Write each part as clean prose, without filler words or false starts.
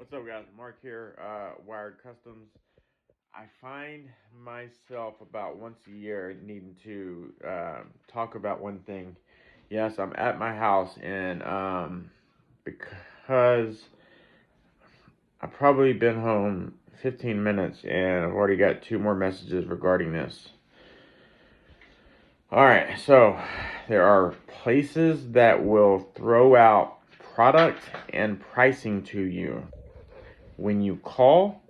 What's up, guys? Mark here, Wired Customs. I find myself about once a year needing to talk about one thing. Yes, I'm at my house, and because I've probably been home 15 minutes, and I've already got two more messages regarding this. All right, so there are places that will throw out product and pricing to you when you call,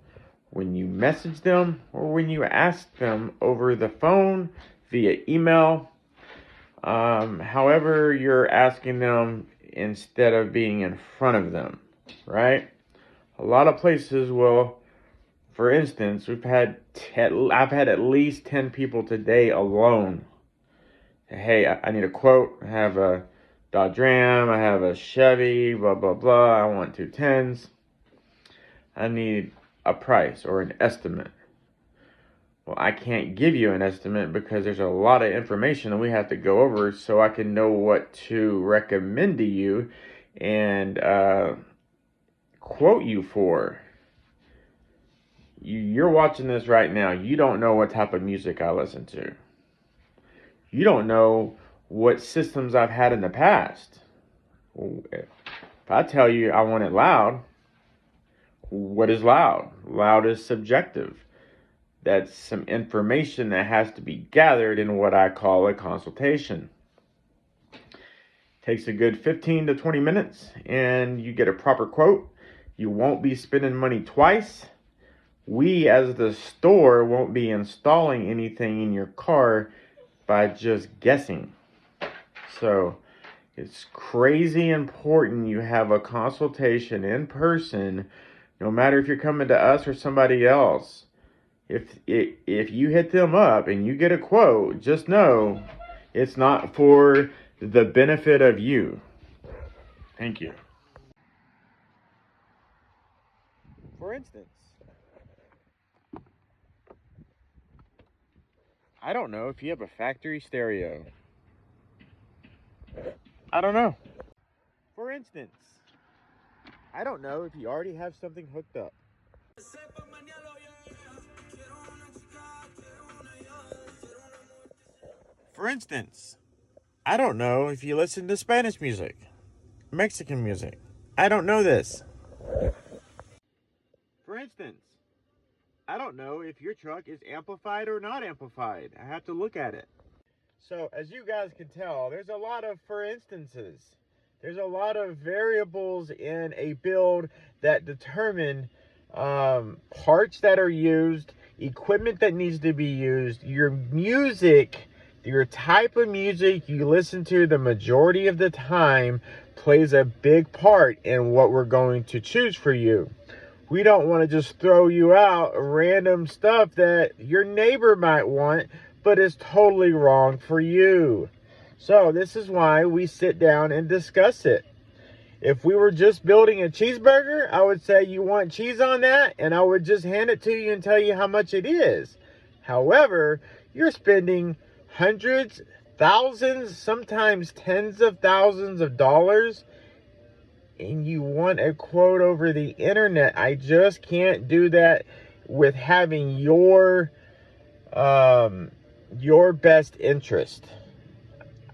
when you message them, or when you ask them over the phone, via email, however you're asking them instead of being in front of them, right? A lot of places will, for instance, I've had at least 10 people today alone. Hey, I need a quote. I have a Dodge Ram, I have a Chevy, blah, blah, blah. I want 210s. I need a price or an estimate. Well, I can't give you an estimate because there's a lot of information that we have to go over so I can know what to recommend to you and quote you for. You're watching this right now. You don't know what type of music I listen to. You don't know what systems I've had in the past. If I tell you I want it loud, what is loud? Loud is subjective. That's some information that has to be gathered in what I call a consultation. Takes a good 15 to 20 minutes and you get a proper quote. You won't be spending money twice. We as the store won't be installing anything in your car by just guessing. So it's crazy important you have a consultation in person, no matter if you're coming to us or somebody else. If you hit them up and you get a quote, just know it's not for the benefit of you. Thank you. For instance, I don't know if you have a factory stereo. I don't know. For instance, I don't know if you already have something hooked up. For instance, I don't know if you listen to Spanish music, Mexican music. I don't know this. For instance, I don't know if your truck is amplified or not amplified. I have to look at it. So, as you guys can tell, there's a lot of for instances. There's a lot of variables in a build that determine parts that are used, equipment that needs to be used, your music, your type of music you listen to the majority of the time plays a big part in what we're going to choose for you. We don't want to just throw you out random stuff that your neighbor might want, but is totally wrong for you. So this is why we sit down and discuss it. If we were just building a cheeseburger, I would say you want cheese on that, and I would just hand it to you and tell you how much it is. However, you're spending hundreds, thousands, sometimes tens of thousands of dollars, and you want a quote over the internet. I just can't do that with having your best interest.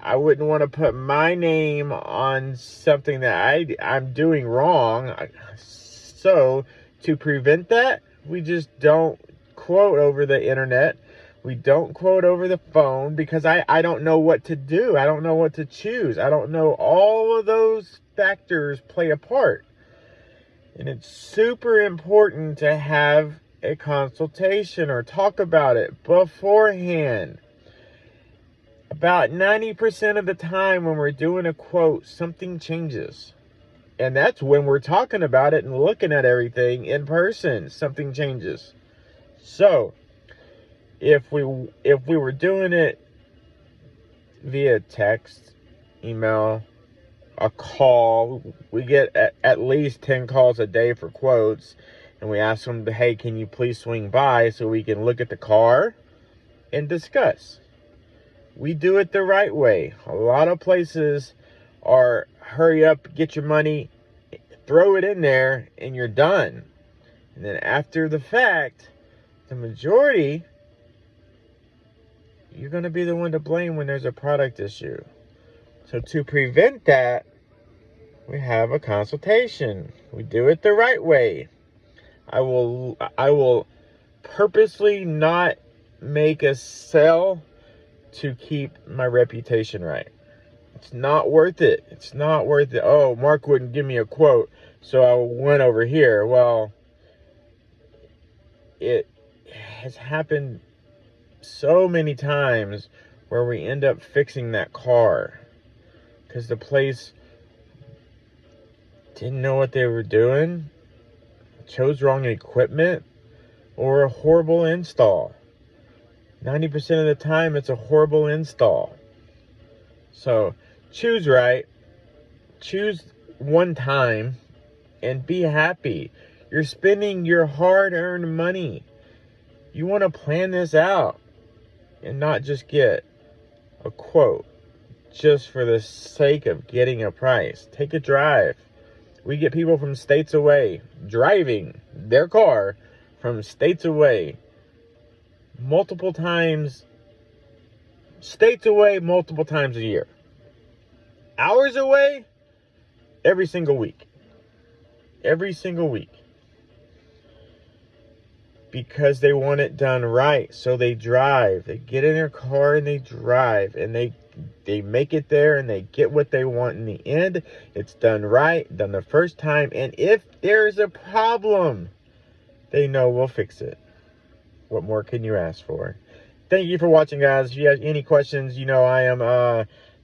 I wouldn't want to put my name on something that I'm doing wrong. So to prevent that, we just don't quote over the internet. We don't quote over the phone because I don't know what to do. I don't know what to choose. I don't know. All of those factors play a part. And it's super important to have a consultation or talk about it beforehand. About 90% of the time when we're doing a quote, something changes. And that's when we're talking about it and looking at everything in person. Something changes. So, if we were doing it via text, email, a call, we get at least 10 calls a day for quotes, and we ask them, hey, can you please swing by so we can look at the car and discuss. We do it the right way. A lot of places are hurry up, get your money, throw it in there and you're done. And then after the fact, the majority, you're going to be the one to blame when there's a product issue. So to prevent that, we have a consultation. We do it the right way. I will purposely not make a sale to keep my reputation right. It's not worth it. It's not worth it. Oh, Mark wouldn't give me a quote, so I went over here. Well, it has happened so many times where we end up fixing that car because the place didn't know what they were doing, chose wrong equipment, or a horrible install. 90% of the time, it's a horrible install. So choose right, choose one time, and be happy. You're spending your hard-earned money. You want to plan this out and not just get a quote just for the sake of getting a price. Take a drive. We get people from states away driving their car from states away multiple times, states away multiple times a year. Hours away every single week. Every single week. Because they want it done right. So they drive. They get in their car and they drive. And they make it there and they get what they want in the end. It's done right, done the first time. And if there's a problem, they know we'll fix it. What more can you ask for? Thank you for watching, guys. If you have any questions, you know I am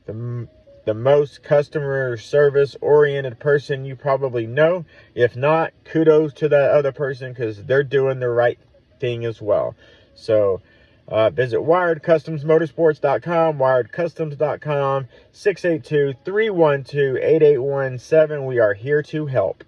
the most customer service oriented person you probably know. If not, kudos to that other person because they're doing the right thing as well. So visit wiredcustomsmotorsports.com, wiredcustoms.com, 682-312-8817. We are here to help.